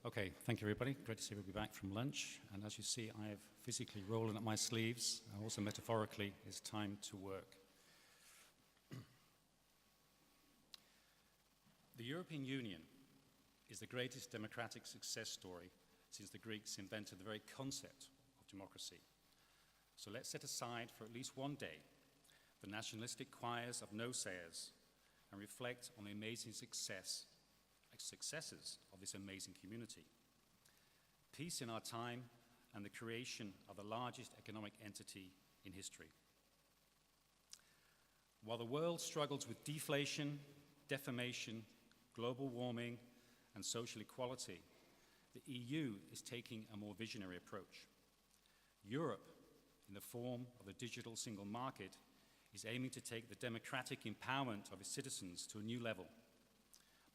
Okay, thank you everybody. Great to see everybody back from lunch. And as you see, I have physically rolling up my sleeves. Also metaphorically, it's time to work. The European Union is the greatest democratic success story since the Greeks invented the very concept of democracy. So let's set aside for at least one day the nationalistic choirs of no-sayers and reflect on the amazing successes of this amazing community. Peace in our time and the creation of the largest economic entity in history. While the world struggles with deflation, defamation, global warming, and social equality, the EU is taking a more visionary approach. Europe, in the form of the digital single market, is aiming to take the democratic empowerment of its citizens to a new level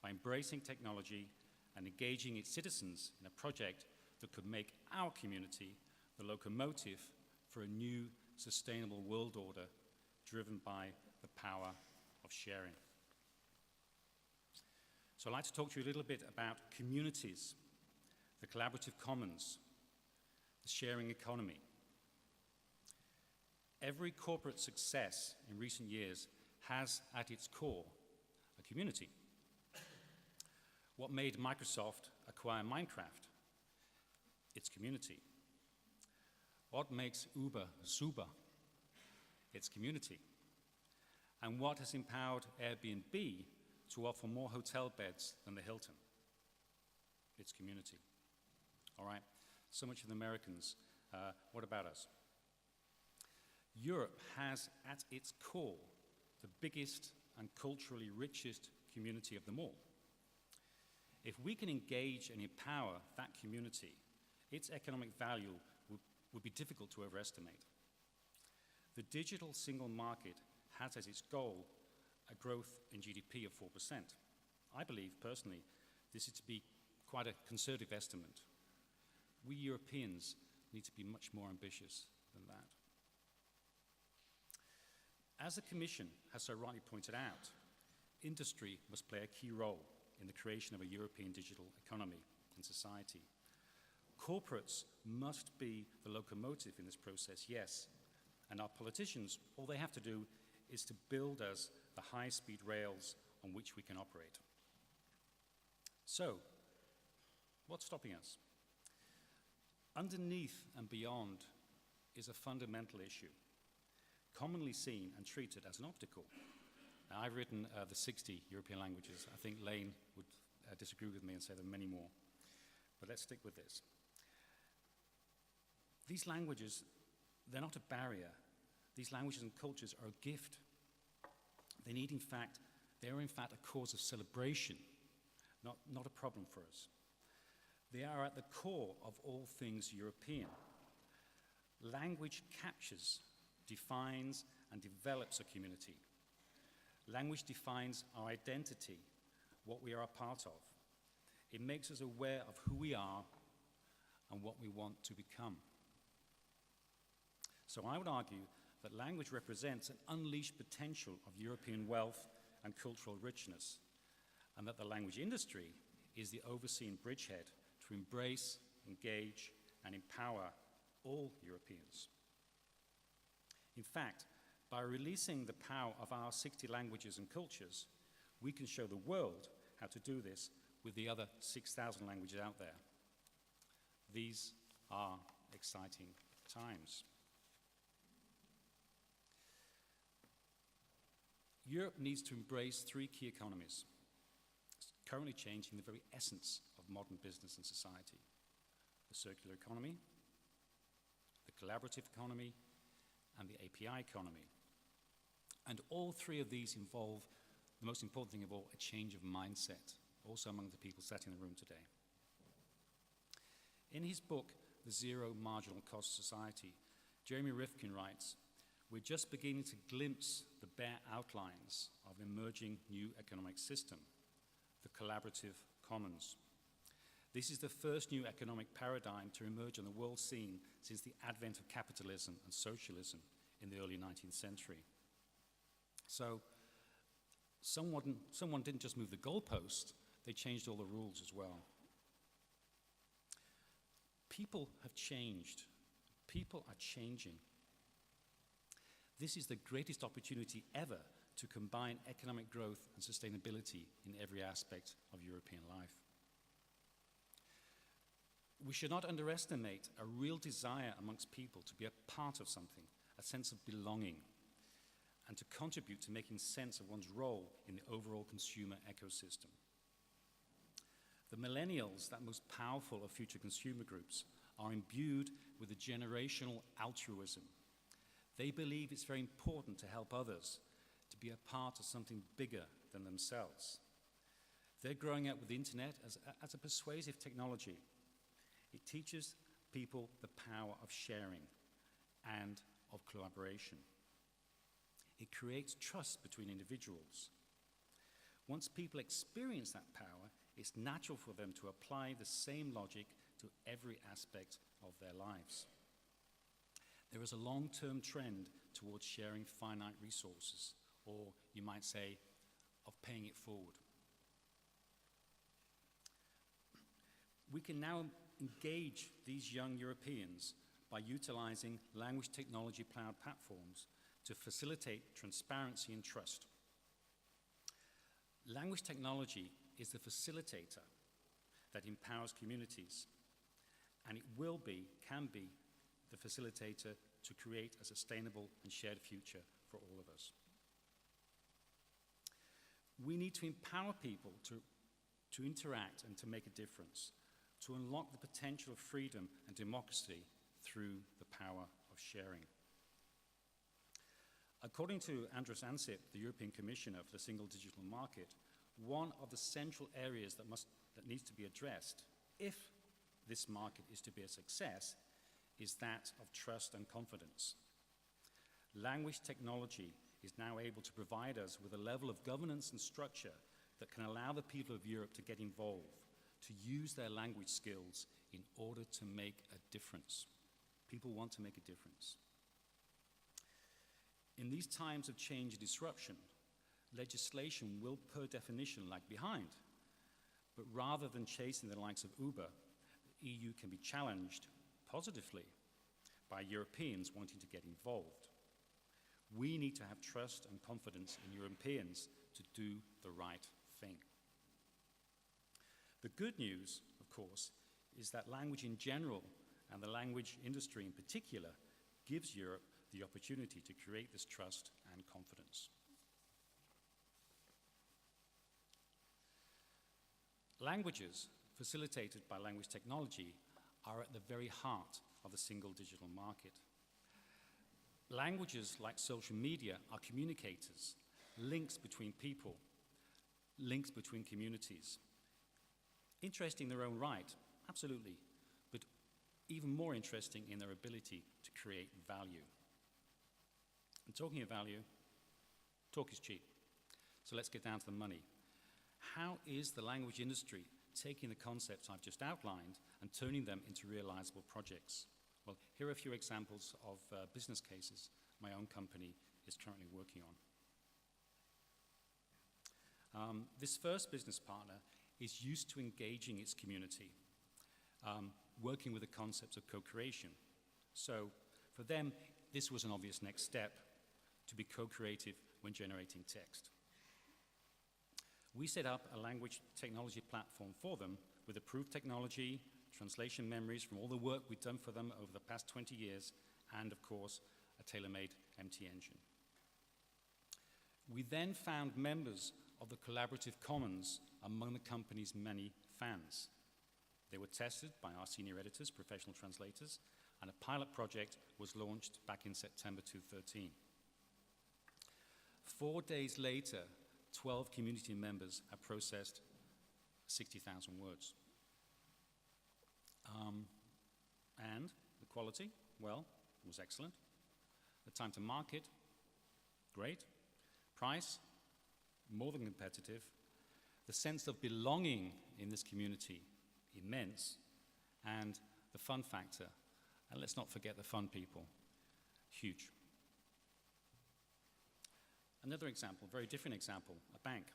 by embracing technology and engaging its citizens in a project that could make our community the locomotive for a new, sustainable world order driven by the power of sharing. So I'd like to talk to you a little bit about communities, the collaborative commons, the sharing economy. Every corporate success in recent years has at its core a community. What made Microsoft acquire Minecraft? Its community. What makes Uber super? Its community. And what has empowered Airbnb to offer more hotel beds than the Hilton? Its community. All right, so much for the Americans. What about us? Europe has at its core the biggest and culturally richest community of them all. If we can engage and empower that community, its economic value would be difficult to overestimate. The digital single market has as its goal a growth in GDP of 4%. I believe, personally, this is to be quite a conservative estimate. We Europeans need to be much more ambitious than that. As the Commission has so rightly pointed out, industry must play a key role in the creation of a European digital economy and society. Corporates must be the locomotive in this process, yes, and our politicians, all they have to do is to build us the high-speed rails on which we can operate. So, what's stopping us? Underneath and beyond is a fundamental issue, commonly seen and treated as an obstacle. Now, I've written the 60 European languages. I think Lane would disagree with me and say there are many more. But let's stick with this. These languages, they're not a barrier. These languages and cultures are a gift. They are in fact a cause of celebration, not a problem for us. They are at the core of all things European. Language captures, defines, and develops a community. Language defines our identity, what we are a part of. It makes us aware of who we are and what we want to become. So I would argue that language represents an unleashed potential of European wealth and cultural richness, and that the language industry is the overseeing bridgehead to embrace, engage, and empower all Europeans. In fact, by releasing the power of our 60 languages and cultures, we can show the world how to do this with the other 6,000 languages out there. These are exciting times. Europe needs to embrace three key economies, currently changing the very essence of modern business and society: the circular economy, the collaborative economy, and the API economy. And all three of these involve, the most important thing of all, a change of mindset, also among the people sat in the room today. In his book, The Zero Marginal Cost Society, Jeremy Rifkin writes, "We're just beginning to glimpse the bare outlines of an emerging new economic system, the collaborative commons. This is the first new economic paradigm to emerge on the world scene since the advent of capitalism and socialism in the early 19th century. So someone didn't just move the goalpost, they changed all the rules as well. People have changed. People are changing. This is the greatest opportunity ever to combine economic growth and sustainability in every aspect of European life. We should not underestimate a real desire amongst people to be a part of something, a sense of belonging, and to contribute to making sense of one's role in the overall consumer ecosystem. The millennials, that most powerful of future consumer groups, are imbued with a generational altruism. They believe it's very important to help others, to be a part of something bigger than themselves. They're growing up with the internet as a persuasive technology. It teaches people the power of sharing and of collaboration. It creates trust between individuals. Once people experience that power, it's natural for them to apply the same logic to every aspect of their lives. There is a long-term trend towards sharing finite resources, or you might say, of paying it forward. We can now engage these young Europeans by utilizing language technology cloud platforms to facilitate transparency and trust. Language technology is the facilitator that empowers communities, and it can be the facilitator to create a sustainable and shared future for all of us. We need to empower people to interact and to make a difference, to unlock the potential of freedom and democracy through the power of sharing. According to Andrus Ansip, the European Commissioner for the Single Digital Market, one of the central areas that needs to be addressed if this market is to be a success is that of trust and confidence. Language technology is now able to provide us with a level of governance and structure that can allow the people of Europe to get involved, to use their language skills in order to make a difference. People want to make a difference. In these times of change and disruption, legislation will, per definition, lag behind. But rather than chasing the likes of Uber, the EU can be challenged positively by Europeans wanting to get involved. We need to have trust and confidence in Europeans to do the right thing. The good news, of course, is that language in general and the language industry in particular gives Europe the opportunity to create this trust and confidence. Languages facilitated by language technology are at the very heart of the single digital market. Languages like social media are communicators, links between people, links between communities. Interesting in their own right, absolutely, but even more interesting in their ability to create value. And talking of value, talk is cheap. So let's get down to the money. How is the language industry taking the concepts I've just outlined and turning them into realizable projects? Well, here are a few examples of business cases my own company is currently working on. This first business partner is used to engaging its community, working with the concepts of co-creation. So for them, this was an obvious next step, to be co-creative when generating text. We set up a language technology platform for them with approved technology, translation memories from all the work we've done for them over the past 20 years, and of course, a tailor-made MT engine. We then found members of the collaborative commons among the company's many fans. They were tested by our senior editors, professional translators, and a pilot project was launched back in September 2013. 4 days later, 12 community members have processed 60,000 words. And the quality, well, it was excellent. The time to market, great. Price, more than competitive. The sense of belonging in this community, immense. And the fun factor, and let's not forget the fun people, huge. Another example, very different example, a bank.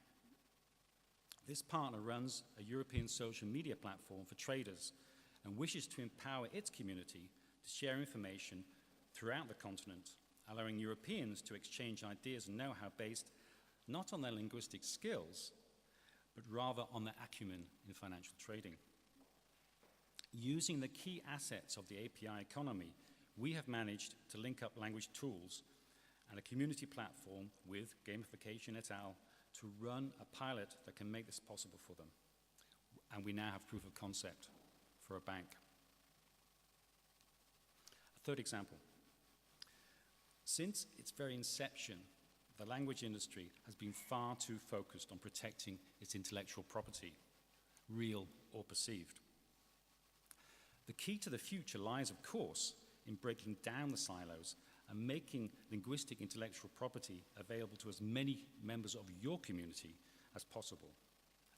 This partner runs a European social media platform for traders and wishes to empower its community to share information throughout the continent, allowing Europeans to exchange ideas and know-how based not on their linguistic skills, but rather on their acumen in financial trading. Using the key assets of the API economy, we have managed to link up language tools and a community platform with Gamification et al. To run a pilot that can make this possible for them. And we now have proof of concept for a bank. A third example. Since its very inception, the language industry has been far too focused on protecting its intellectual property, real or perceived. The key to the future lies, of course, in breaking down the silos and making linguistic intellectual property available to as many members of your community as possible,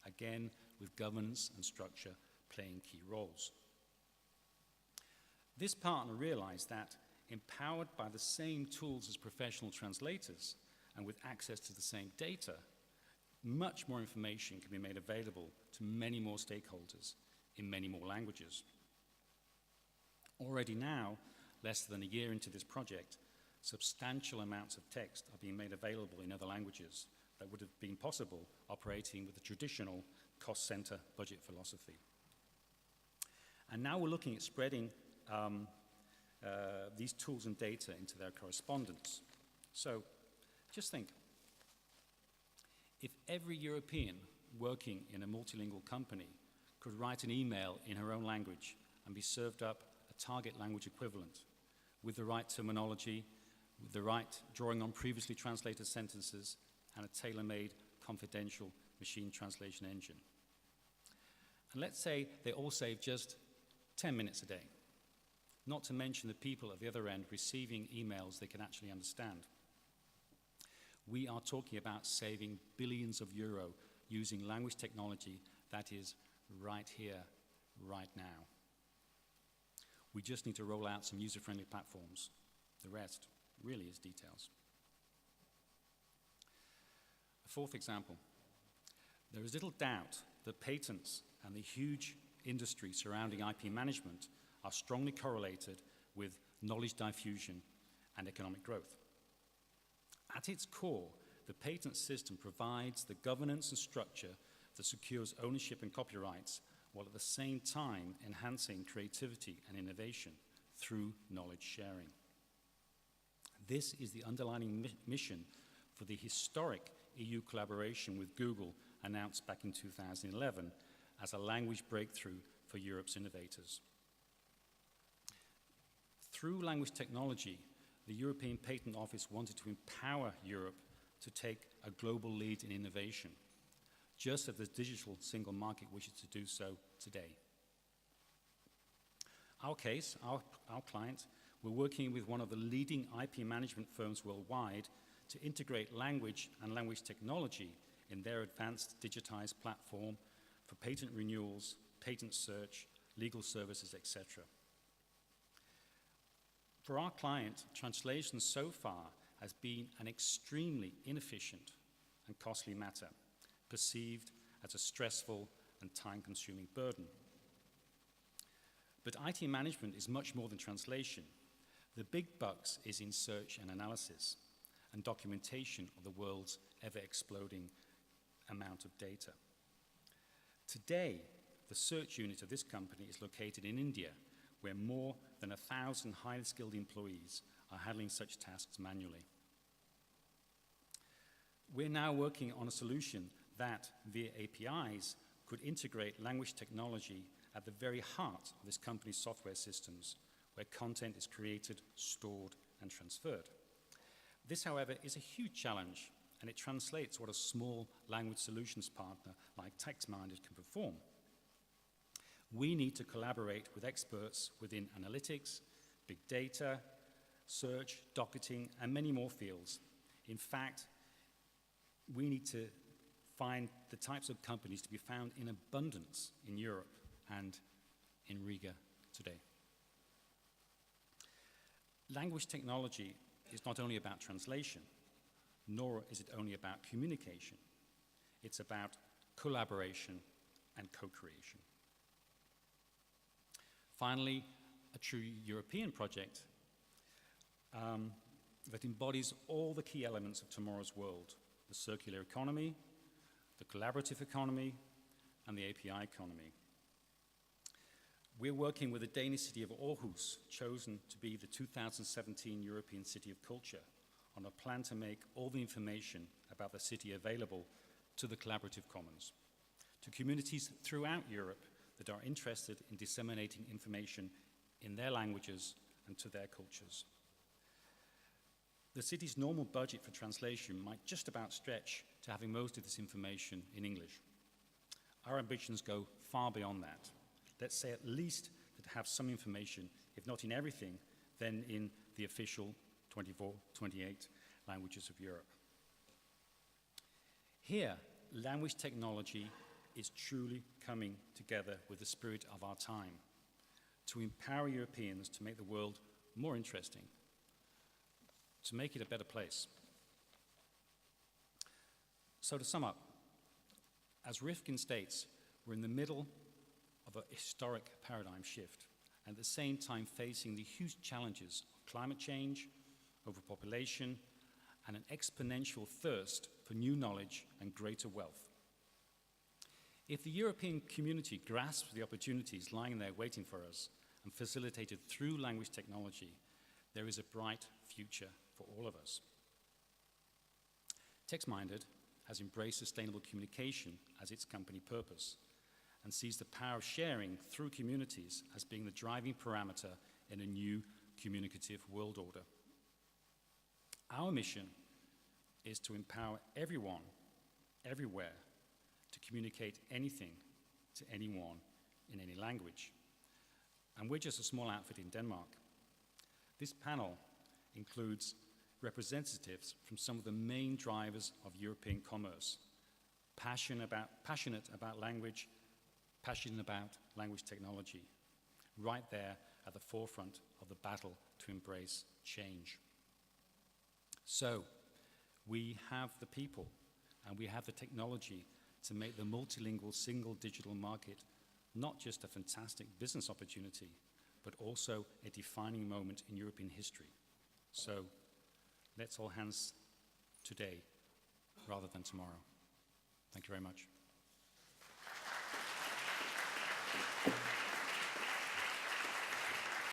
again, with governance and structure playing key roles. This partner realized that, empowered by the same tools as professional translators and with access to the same data, much more information can be made available to many more stakeholders in many more languages. Already now, less than a year into this project, substantial amounts of text are being made available in other languages that would have been possible operating with the traditional cost center budget philosophy. And now we're looking at spreading these tools and data into their correspondence. So just think, if every European working in a multilingual company could write an email in her own language and be served up a target language equivalent with the right terminology, with the right drawing on previously translated sentences, and a tailor-made confidential machine translation engine. And let's say they all save just 10 minutes a day, not to mention the people at the other end receiving emails they can actually understand. We are talking about saving billions of euro using language technology that is right here, right now. We just need to roll out some user-friendly platforms. The rest really is details. A fourth example. There is little doubt that patents and the huge industry surrounding IP management are strongly correlated with knowledge diffusion and economic growth. At its core, the patent system provides the governance and structure that secures ownership and copyrights, while at the same time enhancing creativity and innovation through knowledge sharing. This is the underlying mission for the historic EU collaboration with Google announced back in 2011 as a language breakthrough for Europe's innovators. Through language technology, the European Patent Office wanted to empower Europe to take a global lead in innovation, just as the digital single market wishes to do so today. Our case, our client, we're working with one of the leading IP management firms worldwide to integrate language and language technology in their advanced digitized platform for patent renewals, patent search, legal services, etc. For our client, translation so far has been an extremely inefficient and costly matter, perceived as a stressful and time-consuming burden. But IT management is much more than translation. The big bucks is in search and analysis and documentation of the world's ever-exploding amount of data. Today, the search unit of this company is located in India, where more than 1,000 highly skilled employees are handling such tasks manually. We're now working on a solution that, via APIs, could integrate language technology at the very heart of this company's software systems, where content is created, stored, and transferred. This, however, is a huge challenge, and it translates what a small language solutions partner like TextMinded can perform. We need to collaborate with experts within analytics, big data, search, docketing, and many more fields. In fact, we need to find the types of companies to be found in abundance in Europe and in Riga today. Language technology is not only about translation, nor is it only about communication. It's about collaboration and co-creation. Finally, a true European project that embodies all the key elements of tomorrow's world: the circular economy, the collaborative economy, and the API economy. We're working with the Danish city of Aarhus, chosen to be the 2017 European City of Culture, on a plan to make all the information about the city available to the collaborative commons, to communities throughout Europe that are interested in disseminating information in their languages and to their cultures. The city's normal budget for translation might just about stretch to having most of this information in English. Our ambitions go far beyond that. Let's say at least that have some information, if not in everything, then in the official 24, 28 languages of Europe. Here, language technology is truly coming together with the spirit of our time to empower Europeans to make the world more interesting, to make it a better place. So to sum up, as Rifkin states, we're in the middle of a historic paradigm shift, and at the same time facing the huge challenges of climate change, overpopulation, and an exponential thirst for new knowledge and greater wealth. If the European community grasps the opportunities lying there waiting for us and facilitated through language technology, there is a bright future for all of us. TextMinded has embraced sustainable communication as its company purpose and sees the power of sharing through communities as being the driving parameter in a new communicative world order. Our mission is to empower everyone, everywhere, to communicate anything to anyone in any language. And we're just a small outfit in Denmark. This panel includes representatives from some of the main drivers of European commerce, passionate about language, passionate about language technology, right there at the forefront of the battle to embrace change. So, we have the people and we have the technology to make the multilingual single digital market not just a fantastic business opportunity, but also a defining moment in European history. So, let's all hands today rather than tomorrow. Thank you very much.